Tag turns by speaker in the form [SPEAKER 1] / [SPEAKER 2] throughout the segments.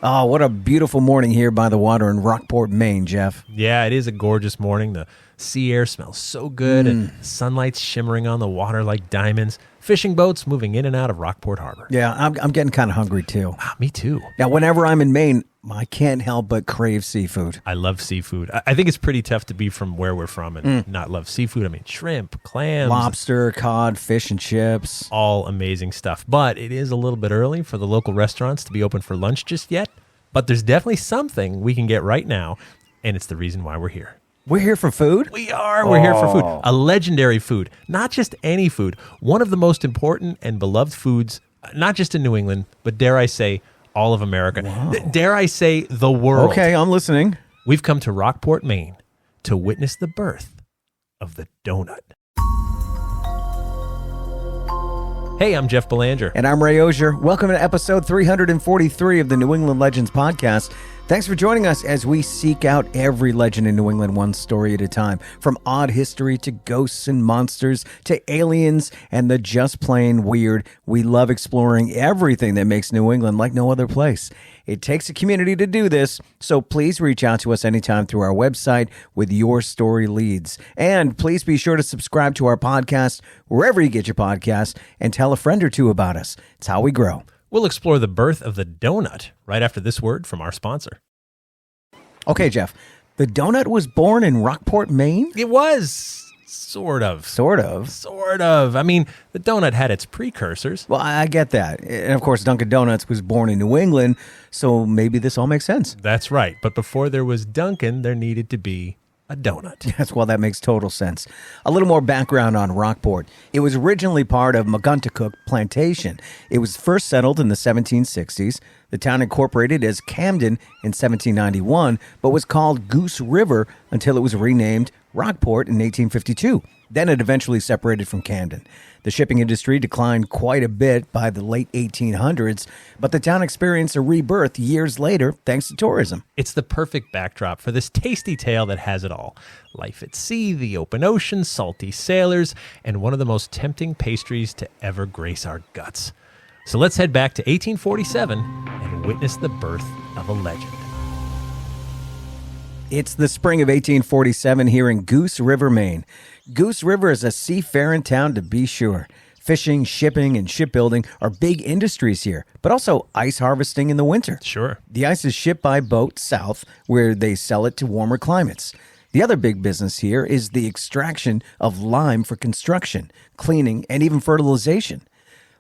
[SPEAKER 1] Oh, what a beautiful morning here by the water in Rockport, Maine, Jeff.
[SPEAKER 2] Yeah, it is a gorgeous morning. The sea air smells so good, and the sunlight's shimmering on the water like diamonds. Fishing boats moving in and out of Rockport Harbor.
[SPEAKER 1] Yeah, I'm getting kind of hungry, too.
[SPEAKER 2] Me too.
[SPEAKER 1] Now, whenever I'm in Maine, I can't help but crave seafood.
[SPEAKER 2] I love seafood. I think it's pretty tough to be from where we're from and not love seafood. I mean, shrimp, clams.
[SPEAKER 1] Lobster, cod, fish and chips.
[SPEAKER 2] All amazing stuff. But it is a little bit early for the local restaurants to be open for lunch just yet. But there's definitely something we can get right now, and it's the reason why we're here.
[SPEAKER 1] We're here for food?
[SPEAKER 2] We are. We're here for food. A legendary food. Not just any food. One of the most important and beloved foods, not just in New England, but dare I say, all of America. Dare I say, the world.
[SPEAKER 1] Okay, I'm listening.
[SPEAKER 2] We've come to Rockport, Maine, to witness the birth of the donut. Hey, I'm Jeff Belanger.
[SPEAKER 1] And I'm Ray Auger. Welcome to episode 343 of the New England Legends podcast. Thanks for joining us as we seek out every legend in New England one story at a time. From odd history to ghosts and monsters to aliens and the just plain weird. We love exploring everything that makes New England like no other place. It takes a community to do this, so please reach out to us anytime through our website with your story leads. And please be sure to subscribe to our podcast wherever you get your podcasts and tell a friend or two about us. It's how we grow.
[SPEAKER 2] We'll explore the birth of the donut right after this word from our sponsor.
[SPEAKER 1] Okay, Jeff, the donut was born in Rockport, Maine?
[SPEAKER 2] It was. Sort of.
[SPEAKER 1] Sort of.
[SPEAKER 2] Sort of. I mean, the donut had its precursors.
[SPEAKER 1] Well, I get that. And of course, Dunkin' Donuts was born in New England, so maybe this all makes sense.
[SPEAKER 2] That's right. But before there was Dunkin', there needed to be a donut.
[SPEAKER 1] Yes, well, that makes total sense. A little more background on Rockport. It was originally part of Maguntacook Plantation. It was first settled in the 1760s. The town incorporated as Camden in 1791, but was called Goose River until it was renamed Rockport in 1852. Then it eventually separated from Camden. The shipping industry declined quite a bit by the late 1800s, but the town experienced a rebirth years later thanks to tourism.
[SPEAKER 2] It's the perfect backdrop for this tasty tale that has it all. Life at sea, the open ocean, salty sailors, and one of the most tempting pastries to ever grace our guts. So let's head back to 1847 and witness the birth of a legend.
[SPEAKER 1] It's the spring of 1847 here in Goose River, Maine. Goose River is a seafaring town to be sure. Fishing, shipping, and shipbuilding are big industries here, but also ice harvesting in the winter.
[SPEAKER 2] Sure.
[SPEAKER 1] The ice is shipped by boat south, where they sell it to warmer climates. The other big business here is the extraction of lime for construction, cleaning, and even fertilization.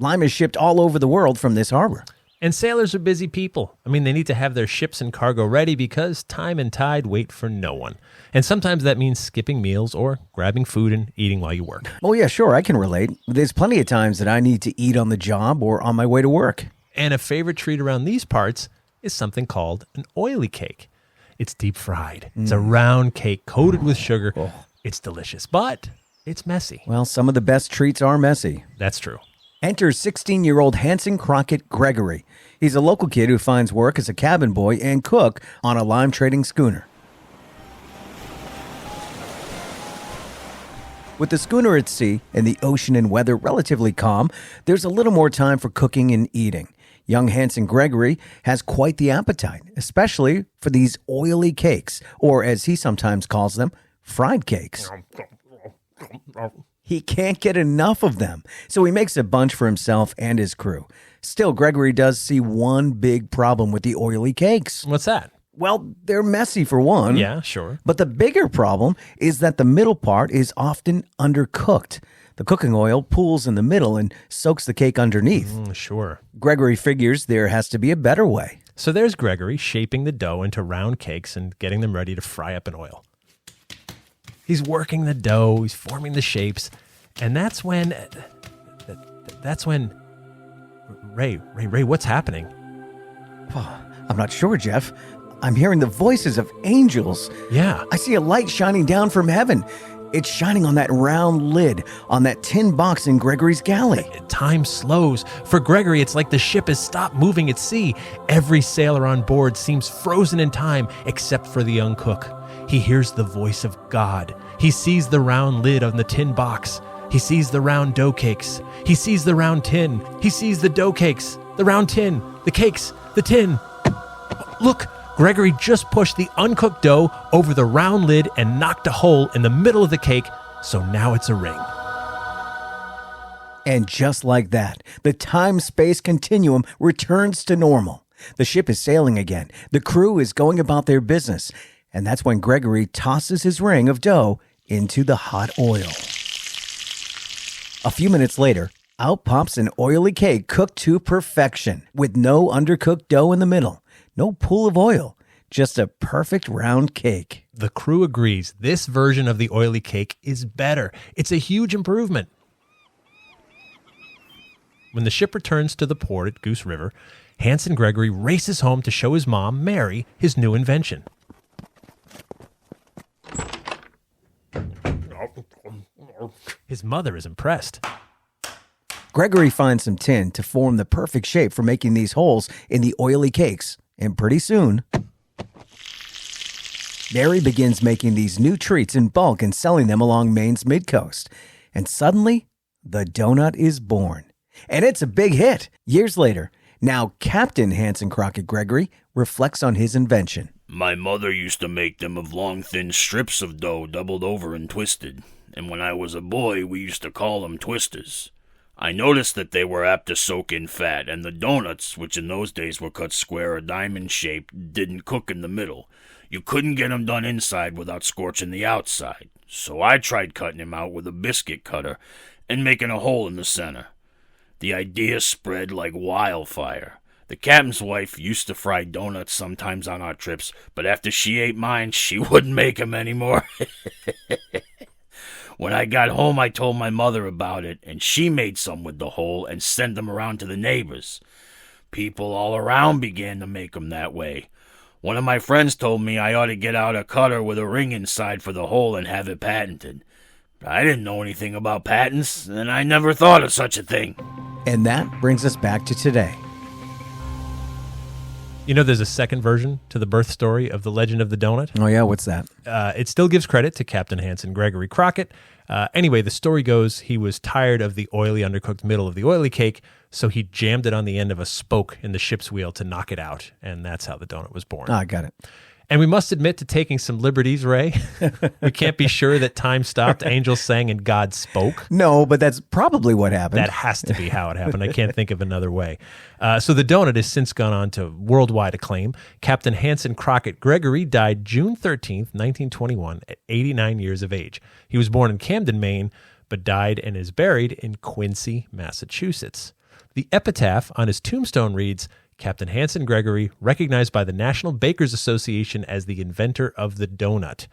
[SPEAKER 1] Lime is shipped all over the world from this harbor.
[SPEAKER 2] And sailors are busy people. I mean, they need to have their ships and cargo ready because time and tide wait for no one. And sometimes that means skipping meals or grabbing food and eating while you work.
[SPEAKER 1] Oh, yeah, sure, I can relate. There's plenty of times that I need to eat on the job or on my way to work.
[SPEAKER 2] And a favorite treat around these parts is something called an oily cake. It's deep fried. It's a round cake coated with sugar. It's delicious, but it's messy.
[SPEAKER 1] Well, some of the best treats are messy.
[SPEAKER 2] That's true.
[SPEAKER 1] Enter 16-year-old Hanson Crockett Gregory. He's a local kid who finds work as a cabin boy and cook on a lime trading schooner. With the schooner at sea and the ocean and weather relatively calm, there's a little more time for cooking and eating. Young Hanson Gregory has quite the appetite, especially for these oily cakes, or as he sometimes calls them, fried cakes. He can't get enough of them, so he makes a bunch for himself and his crew. Still, Gregory does see one big problem with the oily cakes.
[SPEAKER 2] What's that?
[SPEAKER 1] Well, they're messy for one.
[SPEAKER 2] Yeah, sure.
[SPEAKER 1] But the bigger problem is that the middle part is often undercooked. The cooking oil pools in the middle and soaks the cake underneath.
[SPEAKER 2] Sure.
[SPEAKER 1] Gregory figures there has to be a better way.
[SPEAKER 2] So there's Gregory shaping the dough into round cakes and getting them ready to fry up in oil. He's working the dough, he's forming the shapes, and that's when Ray, what's happening?
[SPEAKER 1] I'm not sure, Jeff. I'm hearing the voices of angels.
[SPEAKER 2] Yeah.
[SPEAKER 1] I see a light shining down from heaven. It's shining on that round lid on that tin box in Gregory's galley.
[SPEAKER 2] Time slows. For Gregory, it's like the ship has stopped moving at sea. Every sailor on board seems frozen in time except for the young cook. He hears the voice of God. He sees the round lid on the tin box. He sees the round dough cakes. He sees the round tin. He sees the dough cakes, the round tin, the cakes, the tin. Look, Gregory just pushed the uncooked dough over the round lid and knocked a hole in the middle of the cake, so now it's a ring.
[SPEAKER 1] And just like that, the time-space continuum returns to normal. The ship is sailing again. The crew is going about their business. And that's when Gregory tosses his ring of dough into the hot oil. A few minutes later, out pops an oily cake cooked to perfection, with no undercooked dough in the middle, no pool of oil, just a perfect round cake.
[SPEAKER 2] The crew agrees this version of the oily cake is better. It's a huge improvement. When the ship returns to the port at Goose River, Hanson Gregory races home to show his mom, Mary, his new invention. His mother is impressed.
[SPEAKER 1] Gregory finds some tin to form the perfect shape for making these holes in the oily cakes, and pretty soon, Mary begins making these new treats in bulk and selling them along Maine's mid-coast. And suddenly, the donut is born. And it's a big hit. Years later, now Captain Hanson Crockett Gregory reflects on his invention.
[SPEAKER 3] My mother used to make them of long, thin strips of dough doubled over and twisted, and when I was a boy, we used to call them twisters. I noticed that they were apt to soak in fat, and the donuts, which in those days were cut square or diamond-shaped, didn't cook in the middle. You couldn't get them done inside without scorching the outside, so I tried cutting them out with a biscuit cutter and making a hole in the center. The idea spread like wildfire. The captain's wife used to fry donuts sometimes on our trips, but after she ate mine, she wouldn't make them anymore. When I got home, I told my mother about it, and she made some with the hole and sent them around to the neighbors. People all around began to make them that way. One of my friends told me I ought to get out a cutter with a ring inside for the hole and have it patented. I didn't know anything about patents, and I never thought of such a thing.
[SPEAKER 1] And that brings us back to today.
[SPEAKER 2] You know, there's a second version to the birth story of the legend of the donut.
[SPEAKER 1] Oh, yeah? What's that?
[SPEAKER 2] It still gives credit to Captain Hanson Gregory Crockett. Anyway, the story goes he was tired of the oily, undercooked middle of the oily cake, so he jammed it on the end of a spoke in the ship's wheel to knock it out, and that's how the donut was born.
[SPEAKER 1] I got it.
[SPEAKER 2] And we must admit to taking some liberties, Ray. We can't be sure that time stopped, angels sang, and God spoke.
[SPEAKER 1] No, but that's probably what happened.
[SPEAKER 2] That has to be how it happened. I can't think of another way. So the donut has since gone on to worldwide acclaim. Captain Hanson Crockett Gregory died June 13th, 1921, at 89 years of age. He was born in Camden, Maine, but died and is buried in Quincy, Massachusetts. The epitaph on his tombstone reads, Captain Hanson Gregory, recognized by the National Bakers Association as the inventor of the donut.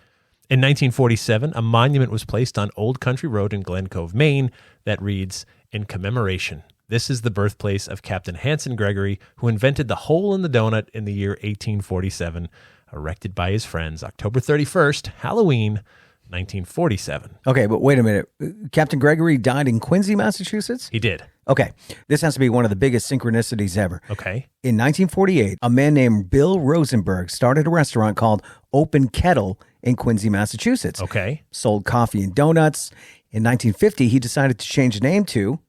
[SPEAKER 2] In 1947, a monument was placed on Old Country Road in Glen Cove, Maine, that reads, in commemoration. This is the birthplace of Captain Hanson Gregory, who invented the hole in the donut in the year 1847, erected by his friends October 31st, Halloween, 1947.
[SPEAKER 1] Okay, but wait a minute. Captain Gregory died in Quincy, Massachusetts?
[SPEAKER 2] He did.
[SPEAKER 1] Okay, this has to be one of the biggest synchronicities ever.
[SPEAKER 2] Okay.
[SPEAKER 1] In 1948, a man named Bill Rosenberg started a restaurant called Open Kettle in Quincy, Massachusetts.
[SPEAKER 2] Okay.
[SPEAKER 1] Sold coffee and donuts. In 1950, he decided to change the name to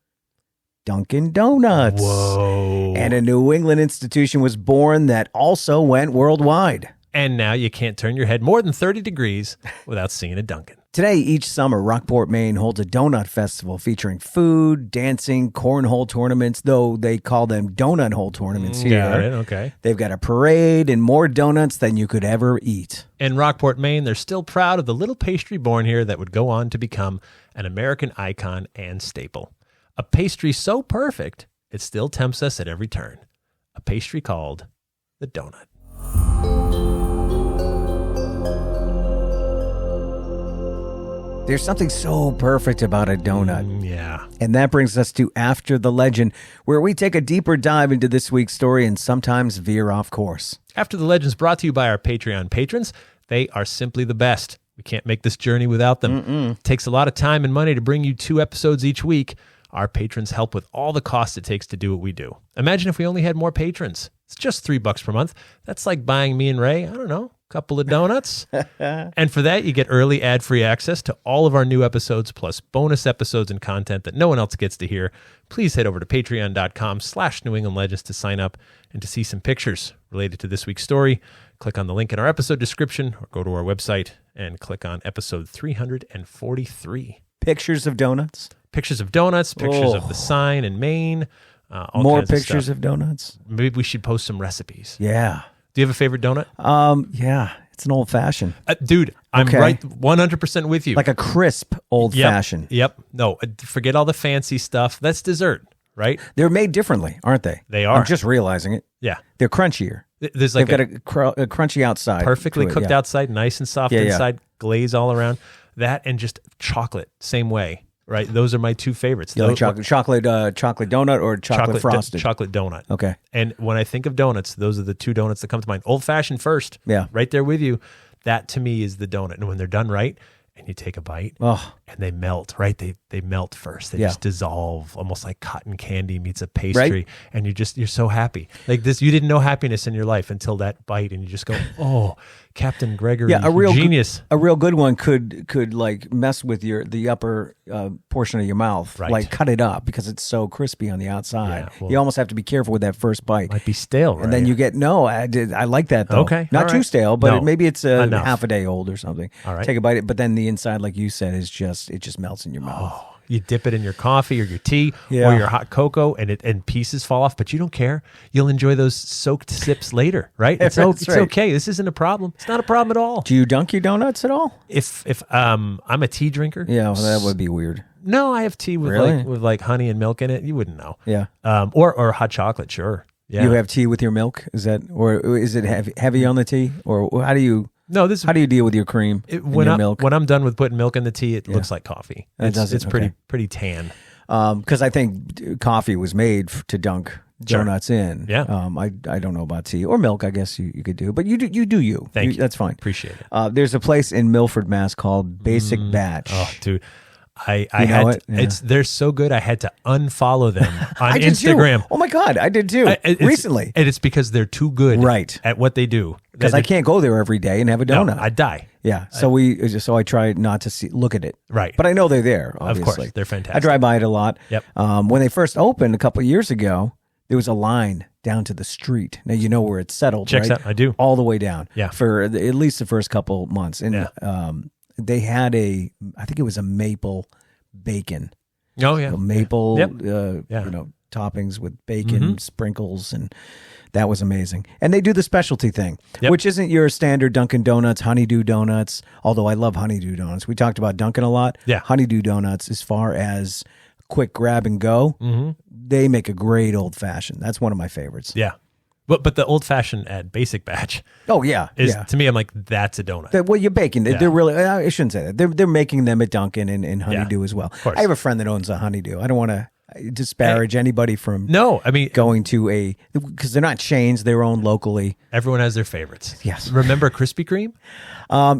[SPEAKER 1] Dunkin' Donuts.
[SPEAKER 2] Whoa.
[SPEAKER 1] And a New England institution was born that also went worldwide.
[SPEAKER 2] And now you can't turn your head more than 30 degrees without seeing a Dunkin'.
[SPEAKER 1] Today, each summer, Rockport, Maine holds a donut festival featuring food, dancing, cornhole tournaments, though they call them donut hole tournaments here.
[SPEAKER 2] Got it, okay.
[SPEAKER 1] They've got a parade and more donuts than you could ever eat.
[SPEAKER 2] In Rockport, Maine, they're still proud of the little pastry born here that would go on to become an American icon and staple. A pastry so perfect, it still tempts us at every turn. A pastry called the donut.
[SPEAKER 1] There's something so perfect about a donut.
[SPEAKER 2] Yeah.
[SPEAKER 1] And that brings us to After the Legend, where we take a deeper dive into this week's story and sometimes veer off course.
[SPEAKER 2] After the Legend's brought to you by our Patreon patrons. They are simply the best. We can't make this journey without them. It takes a lot of time and money to bring you 2 episodes each week. Our patrons help with all the costs it takes to do what we do. Imagine if we only had more patrons. It's just $3 per month. That's like buying me and Ray, I don't know, couple of donuts. And for that, you get early ad-free access to all of our new episodes, plus bonus episodes and content that no one else gets to hear. Please head over to patreon.com/New England Legends to sign up and to see some pictures related to this week's story. Click on the link in our episode description or go to our website and click on episode 343.
[SPEAKER 1] Pictures of donuts?
[SPEAKER 2] Pictures of donuts, pictures of the sign in Maine. All
[SPEAKER 1] More
[SPEAKER 2] kinds
[SPEAKER 1] pictures
[SPEAKER 2] of
[SPEAKER 1] of donuts?
[SPEAKER 2] Maybe we should post some recipes.
[SPEAKER 1] Yeah.
[SPEAKER 2] Do you have a favorite donut?
[SPEAKER 1] Yeah, it's an old fashioned.
[SPEAKER 2] Dude, I'm right 100% with you.
[SPEAKER 1] Like a crisp old fashioned.
[SPEAKER 2] Yep. No, forget all the fancy stuff. That's dessert, right?
[SPEAKER 1] They're made differently, aren't they?
[SPEAKER 2] They are.
[SPEAKER 1] I'm just realizing it.
[SPEAKER 2] Yeah.
[SPEAKER 1] They're crunchier.
[SPEAKER 2] There's like
[SPEAKER 1] They've got a crunchy outside.
[SPEAKER 2] perfectly cooked outside, nice and soft inside, glaze all around. That and just chocolate, same way. Right, those are my two favorites.
[SPEAKER 1] You like chocolate donut or chocolate frosted?
[SPEAKER 2] Chocolate donut.
[SPEAKER 1] Okay.
[SPEAKER 2] And when I think of donuts, those are the two donuts that come to mind. Old fashioned first.
[SPEAKER 1] Yeah.
[SPEAKER 2] Right there with you. That to me is the donut. And when they're done right, and you take a bite, and they melt. Right, they melt first. They just dissolve, almost like cotton candy meets a pastry,
[SPEAKER 1] right?
[SPEAKER 2] And you're so happy. Like this, you didn't know happiness in your life until that bite, and you just go, oh. Captain Gregory,
[SPEAKER 1] a real
[SPEAKER 2] genius.
[SPEAKER 1] A real good one could like mess with the upper portion of your mouth,
[SPEAKER 2] right.
[SPEAKER 1] Like cut it up because it's so crispy on the outside.
[SPEAKER 2] Yeah, well,
[SPEAKER 1] you almost have to be careful with that first bite.
[SPEAKER 2] Might be stale, right?
[SPEAKER 1] And then you get I like that though.
[SPEAKER 2] Okay,
[SPEAKER 1] not too stale, but maybe it's half a day old or something.
[SPEAKER 2] All right,
[SPEAKER 1] take a bite, but then the inside, like you said, is just melts in your mouth.
[SPEAKER 2] Oh. You dip it in your coffee or your tea or your hot cocoa, and pieces fall off, but you don't care. You'll enjoy those soaked sips later, right? It's okay. This isn't a problem. It's not a problem at all.
[SPEAKER 1] Do you dunk your donuts at all?
[SPEAKER 2] If I'm a tea drinker,
[SPEAKER 1] well, that would be weird.
[SPEAKER 2] No, I have tea with like honey and milk in it. You wouldn't know.
[SPEAKER 1] Yeah.
[SPEAKER 2] Or hot chocolate. Sure. Yeah.
[SPEAKER 1] You have tea with your milk? Is it heavy on the tea, or how do you?
[SPEAKER 2] No,
[SPEAKER 1] how do you deal with your cream and your milk?
[SPEAKER 2] When I'm done with putting milk in the tea, it looks like coffee. It's pretty tan.
[SPEAKER 1] Because I think coffee was made to dunk donuts in.
[SPEAKER 2] Yeah.
[SPEAKER 1] I don't know about tea or milk. I guess you could do, but you do you.
[SPEAKER 2] Thank you.
[SPEAKER 1] That's fine.
[SPEAKER 2] Appreciate it.
[SPEAKER 1] There's a place in Milford, Mass called Basic Batch.
[SPEAKER 2] Oh, dude. They're so good. I had to unfollow them on Instagram.
[SPEAKER 1] Oh my God, I did too recently.
[SPEAKER 2] And it's because they're too good at what they do.
[SPEAKER 1] Because I can't go there every day and have a donut.
[SPEAKER 2] No, I'd die.
[SPEAKER 1] Yeah. So I try not to look at it.
[SPEAKER 2] Right.
[SPEAKER 1] But I know they're there, obviously.
[SPEAKER 2] Of course. They're fantastic.
[SPEAKER 1] I drive by it a lot.
[SPEAKER 2] Yep.
[SPEAKER 1] When they first opened a couple of years ago, there was a line down to the street. Now you know where it's settled,
[SPEAKER 2] Checks
[SPEAKER 1] right?
[SPEAKER 2] out. I do.
[SPEAKER 1] All the way down.
[SPEAKER 2] Yeah.
[SPEAKER 1] For at least the first couple months. And they had I think it was a maple bacon.
[SPEAKER 2] Oh yeah,
[SPEAKER 1] maple, toppings with bacon sprinkles, and that was amazing. And they do the specialty thing, which isn't your standard Dunkin' Donuts honeydew donuts. Although I love honeydew donuts. We talked about Dunkin' a lot.
[SPEAKER 2] Yeah,
[SPEAKER 1] honeydew donuts, as far as quick grab and go, they make a great old fashioned. That's one of my favorites.
[SPEAKER 2] Yeah. But the old fashioned at Basic Batch, to me, I'm like, that's a donut.
[SPEAKER 1] You're baking. They're really. I shouldn't say that. They're making them at Dunkin' and Honeydew as well. I have a friend that owns a Honeydew. I don't want to disparage anybody from going to because they're not chains. They're owned locally.
[SPEAKER 2] Everyone has their favorites.
[SPEAKER 1] Yes.
[SPEAKER 2] Remember Krispy Kreme?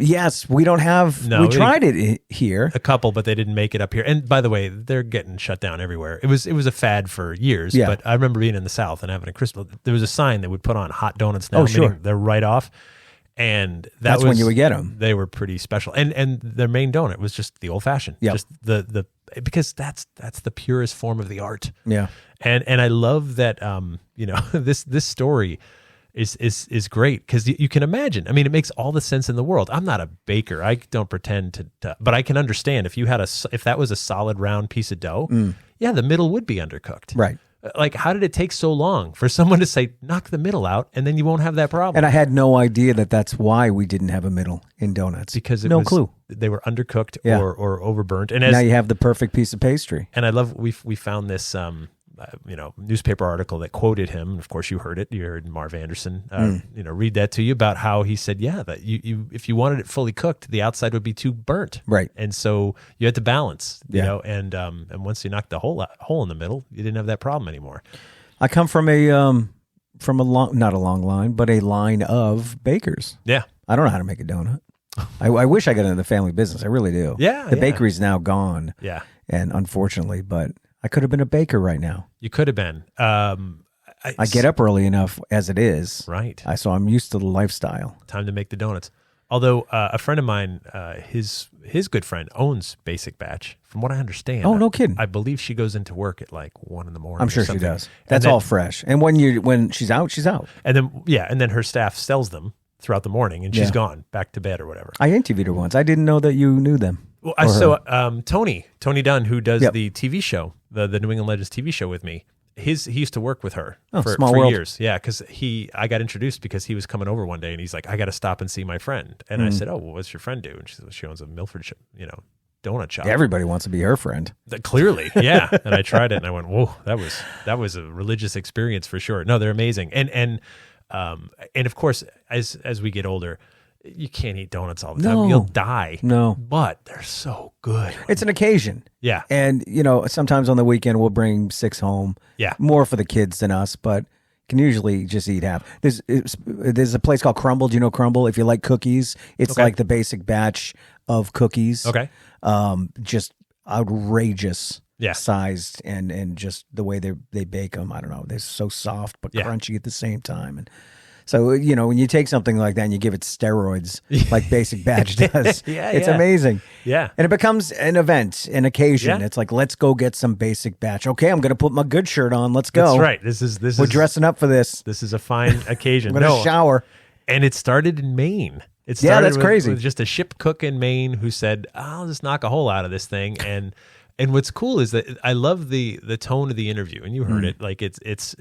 [SPEAKER 1] Yes, we don't have. No, we tried it here.
[SPEAKER 2] A couple, but they didn't make it up here. And by the way, they're getting shut down everywhere. It was a fad for years. Yeah. But I remember being in the South and having a Krispy. There was a sign that would put on hot donuts now. Oh, sure. They're right off. And that's
[SPEAKER 1] when you would get them.
[SPEAKER 2] They were pretty special. And their main donut was just the old fashioned. Yeah. Just the because that's the purest form of the art.
[SPEAKER 1] Yeah.
[SPEAKER 2] And I love that this story is great because you can imagine. I mean, it makes all the sense in the world. I'm not a baker. I don't pretend to but I can understand if that was a solid round piece of dough, the middle would be undercooked.
[SPEAKER 1] Right.
[SPEAKER 2] Like, how did it take so long for someone to say, knock the middle out, and then you won't have that problem?
[SPEAKER 1] And I had no idea that's why we didn't have a middle in donuts.
[SPEAKER 2] Because
[SPEAKER 1] no clue.
[SPEAKER 2] They were undercooked or overburnt. And
[SPEAKER 1] now you have the perfect piece of pastry.
[SPEAKER 2] And I love, we found this newspaper article that quoted him. Of course, you heard it. You heard Marv Anderson, read that to you about how he said, that you if you wanted it fully cooked, the outside would be too burnt.
[SPEAKER 1] Right.
[SPEAKER 2] And so you had to balance, and once you knocked the hole in the middle, you didn't have that problem anymore.
[SPEAKER 1] I come from not a long line, but a line of bakers.
[SPEAKER 2] Yeah.
[SPEAKER 1] I don't know how to make a donut. I wish I got into the family business. I really do.
[SPEAKER 2] Yeah.
[SPEAKER 1] The bakery's now gone.
[SPEAKER 2] Yeah.
[SPEAKER 1] And unfortunately, but I could have been a baker right now.
[SPEAKER 2] You could have been.
[SPEAKER 1] I get up early enough as it is.
[SPEAKER 2] Right.
[SPEAKER 1] So I'm used to the lifestyle.
[SPEAKER 2] Time to make the donuts. Although a friend of mine, his good friend owns Basic Batch. From what I understand.
[SPEAKER 1] Oh, no kidding.
[SPEAKER 2] I believe she goes into work at like 1 a.m.
[SPEAKER 1] I'm sure she does. That's all fresh. And when she's out, she's out.
[SPEAKER 2] And then her staff sells them throughout the morning, and she's gone back to bed or whatever.
[SPEAKER 1] I interviewed her once. I didn't know that you knew them.
[SPEAKER 2] Well, Tony Dunn, who does the TV show, the New England Legends TV show with me, he used to work with her for years. Yeah, because I got introduced because he was coming over one day, and he's like, I got to stop and see my friend. And I said, oh, well, what's your friend do? And she said, she owns a Milford, donut shop.
[SPEAKER 1] Everybody wants to be her friend.
[SPEAKER 2] Clearly, yeah. And I tried it, and I went, whoa, that was a religious experience for sure. No, they're amazing. And of course, as we get older, you can't eat donuts all the time. You'll die.
[SPEAKER 1] No.
[SPEAKER 2] But they're so good.
[SPEAKER 1] It's an occasion.
[SPEAKER 2] Yeah.
[SPEAKER 1] And, sometimes on the weekend we'll bring 6 home.
[SPEAKER 2] Yeah.
[SPEAKER 1] More for the kids than us, but can usually just eat half. There's a place called Crumble. Do you know Crumble? If you like cookies, it's like the Basic Batch of cookies.
[SPEAKER 2] Okay.
[SPEAKER 1] Just outrageous.
[SPEAKER 2] Yeah.
[SPEAKER 1] Sized and just the way they bake them. I don't know. They're so soft but crunchy at the same time. And so, when you take something like that and you give it steroids like Basic Batch does, it's amazing.
[SPEAKER 2] Yeah.
[SPEAKER 1] And it becomes an event, an occasion.
[SPEAKER 2] Yeah.
[SPEAKER 1] It's like, let's go get some Basic Batch. Okay, I'm going to put my good shirt on. Let's go.
[SPEAKER 2] That's right. We're
[SPEAKER 1] dressing up for this.
[SPEAKER 2] This is a fine occasion.
[SPEAKER 1] I'm going to shower.
[SPEAKER 2] And it started in Maine. It started
[SPEAKER 1] that's crazy.
[SPEAKER 2] with just a ship cook in Maine who said, I'll just knock a hole out of this thing. And what's cool is that I love the tone of the interview, and you heard it. Like it's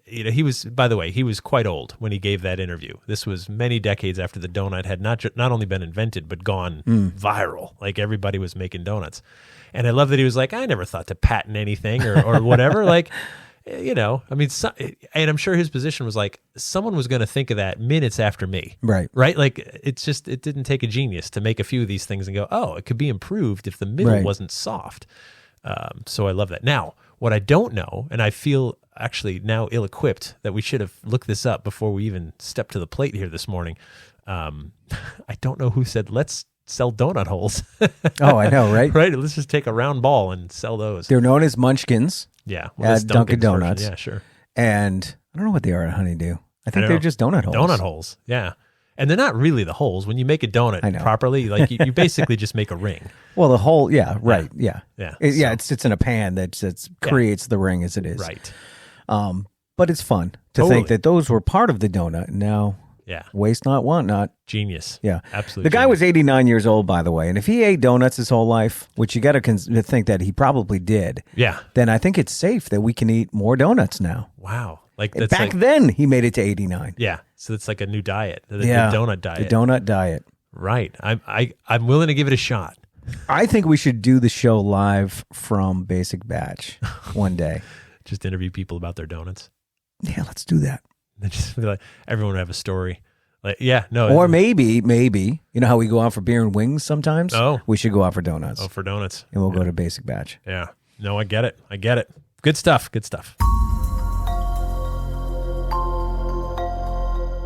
[SPEAKER 2] he was, by the way, he was quite old when he gave that interview. This was many decades after the donut had not only been invented but gone viral. Like everybody was making donuts, and I love that he was like, I never thought to patent anything or whatever. Like, and I'm sure his position was like, someone was going to think of that minutes after me.
[SPEAKER 1] Right.
[SPEAKER 2] Like, it didn't take a genius to make a few of these things and go, oh, it could be improved if the middle wasn't soft. So I love that. Now, what I don't know, and I feel actually now ill-equipped that we should have looked this up before we even stepped to the plate here this morning. I don't know who said, let's sell donut holes.
[SPEAKER 1] Oh, I know, right?
[SPEAKER 2] Right. Let's just take a round ball and sell those.
[SPEAKER 1] They're known as munchkins.
[SPEAKER 2] Yeah.
[SPEAKER 1] At Dunkin' Donuts.
[SPEAKER 2] Yeah, sure.
[SPEAKER 1] And I don't know what they are at Honeydew. I think they're just donut holes.
[SPEAKER 2] Donut holes, yeah. And they're not really the holes. When you make a donut properly, like you basically just make a ring.
[SPEAKER 1] Well, the hole, right, yeah.
[SPEAKER 2] Yeah.
[SPEAKER 1] It sits in a pan that creates the ring as it is.
[SPEAKER 2] Right.
[SPEAKER 1] But it's fun to think that those were part of the donut. And now, waste not, want not.
[SPEAKER 2] Genius.
[SPEAKER 1] Yeah.
[SPEAKER 2] Absolutely.
[SPEAKER 1] The guy was 89 years old, by the way. And if he ate donuts his whole life, which you got to think that he probably did, then I think it's safe that we can eat more donuts now.
[SPEAKER 2] Wow.
[SPEAKER 1] Back then, he made it to 89.
[SPEAKER 2] Yeah. So it's like a new diet, the donut diet.
[SPEAKER 1] The donut diet.
[SPEAKER 2] Right. I'm willing to give it a shot.
[SPEAKER 1] I think we should do the show live from Basic Batch one day.
[SPEAKER 2] Just interview people about their donuts.
[SPEAKER 1] Yeah, let's do that.
[SPEAKER 2] And just be like, everyone would have a story. Like,
[SPEAKER 1] or maybe, you know how we go out for beer and wings sometimes?
[SPEAKER 2] Oh.
[SPEAKER 1] We should go out for donuts.
[SPEAKER 2] Oh, for donuts.
[SPEAKER 1] And we'll go to Basic Batch.
[SPEAKER 2] Yeah. No, I get it. Good stuff.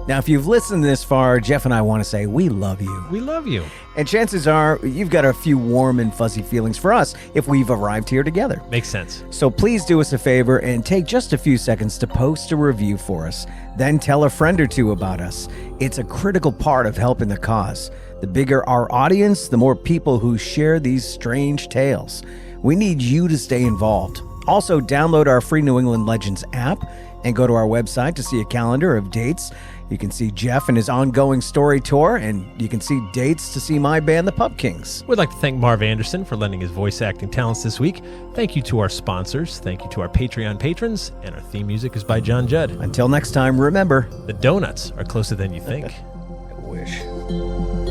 [SPEAKER 1] Now, if you've listened this far, Jeff and I want to say we love you.
[SPEAKER 2] We love you.
[SPEAKER 1] And chances are you've got a few warm and fuzzy feelings for us if we've arrived here together.
[SPEAKER 2] Makes sense.
[SPEAKER 1] So please do us a favor and take just a few seconds to post a review for us. Then tell a friend or two about us. It's a critical part of helping the cause. The bigger our audience, the more people who share these strange tales. We need you to stay involved. Also, download our free New England Legends app and go to our website to see a calendar of dates. You can see Jeff and his ongoing story tour, and you can see dates to see my band, the Pub Kings.
[SPEAKER 2] We'd like to thank Marv Anderson for lending his voice acting talents this week. Thank you to our sponsors. Thank you to our Patreon patrons. And our theme music is by John Judd.
[SPEAKER 1] Until next time, remember,
[SPEAKER 2] the donuts are closer than you think.
[SPEAKER 1] I wish.